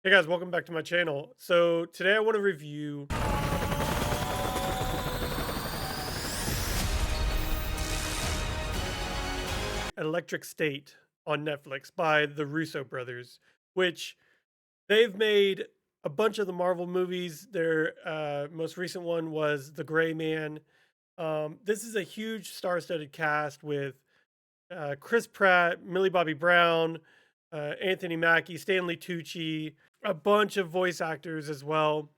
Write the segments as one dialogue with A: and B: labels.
A: Hey guys, welcome back to my channel. So today I want to review Electric State on Netflix by the Russo Brothers, which they've made a bunch of the Marvel movies. Their most recent one was The Gray Man. This is a huge star-studded cast with Chris Pratt, Millie Bobby Brown, Anthony Mackie, Stanley Tucci, a bunch of voice actors as well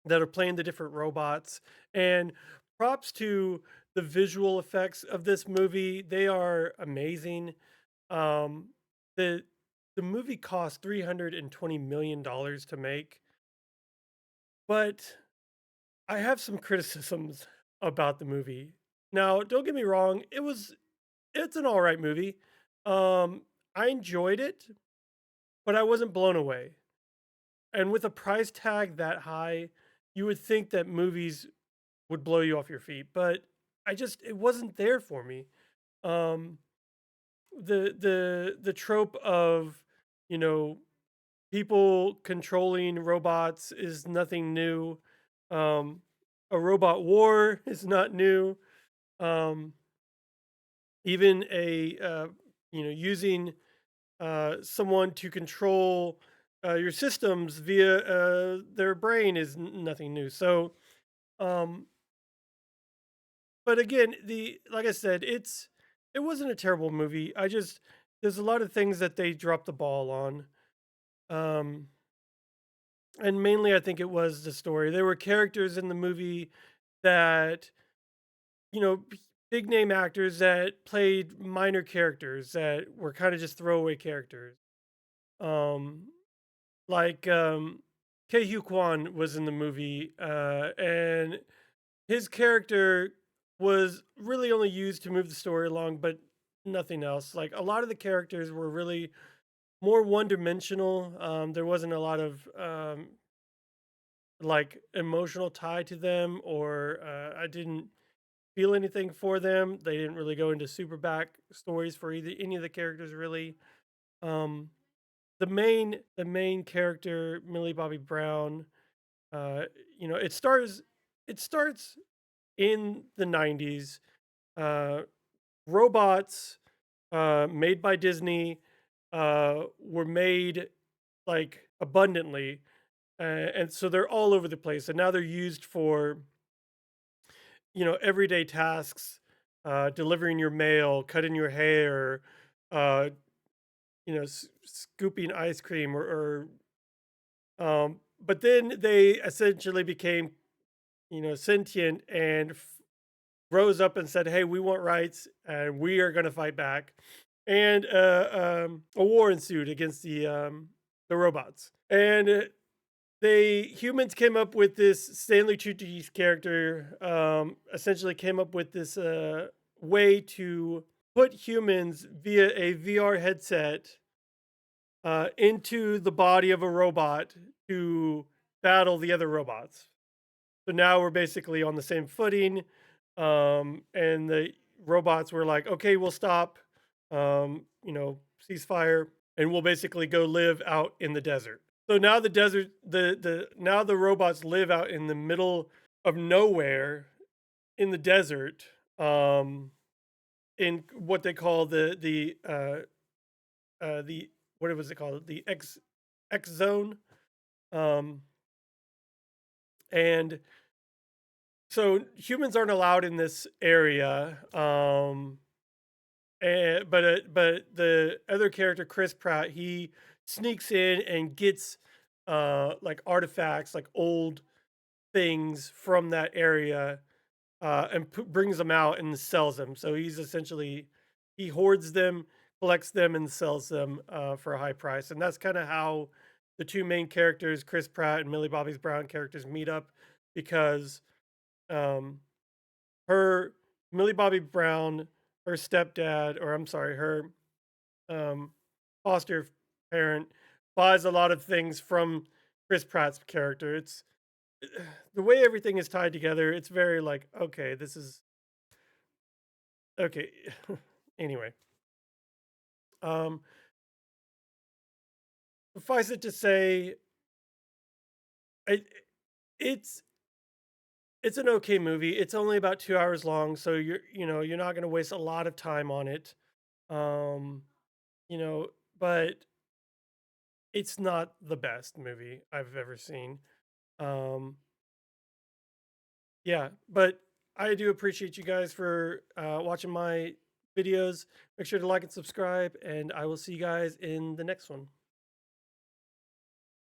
A: that are playing the different robots. And props to the visual effects of this movie. They are amazing. Um, the the movie cost $320 million to make, but I have some criticisms about the movie. Now, don't get me wrong, it's an all right movie. I enjoyed it, but I wasn't blown away. And with a price tag that high, you would think that movies would blow you off your feet, but it wasn't there for me. Um, the trope of, you know, people controlling robots is nothing new. Um, a robot war is not new. Um, even using someone to control your systems via their brain is nothing new. So, um, but again, the like I said, it wasn't a terrible movie. There's a lot of things that they dropped the ball on. Um, and mainly I think it was the story. There were characters in the movie that, you know, big name actors that played minor characters that were kind of just throwaway characters. Um, like Ke Huy Quan was in the movie, and his character was really only used to move the story along, but nothing else. Like a lot of the characters were really more one-dimensional. There wasn't a lot of like emotional tie to them, or I didn't feel anything for them. They didn't really go into super back stories for either any of the characters really. Um, the main character, Millie Bobby Brown, uh, it starts in the 90s. Uh, robots made by Disney were made like abundantly, and so they're all over the place. And now they're used for everyday tasks, delivering your mail, cutting your hair, uh, scooping ice cream, but then they essentially became sentient and rose up and said, "Hey, we want rights, and we are going to fight back." And a war ensued against the robots. And they humans came up with this Stanley Tucci's character. Essentially, came up with this way to put humans via a VR headset into the body of a robot to battle the other robots. So now we're basically on the same footing. And the robots were like, okay, we'll stop, ceasefire, and we'll basically go live out in the desert. So now the desert, now the robots live out in the middle of nowhere in the desert, in what they call the what was it called, the X zone, um, and so humans aren't allowed in this area. But the other character, Chris Pratt, he sneaks in and gets like artifacts, like old things from that area, and brings them out and sells them. So he hoards them, collects them, and sells them for a high price. And that's kind of how the two main characters, Chris Pratt and Millie Bobby Brown characters, meet up, because um, her Millie Bobby Brown, her stepdad, or I'm sorry, her um, foster parent, buys a lot of things from Chris Pratt's character. It's the way everything is tied together. It's very like, okay, this is okay. Anyway, um, Suffice it to say, it it's it's an okay movie. It's only about 2 hours long, so you're not gonna waste a lot of time on it. Um, you know, but it's not the best movie I've ever seen. Um, yeah, but I do appreciate you guys for watching my videos. Make sure to like and subscribe, and I will see you guys in the next one.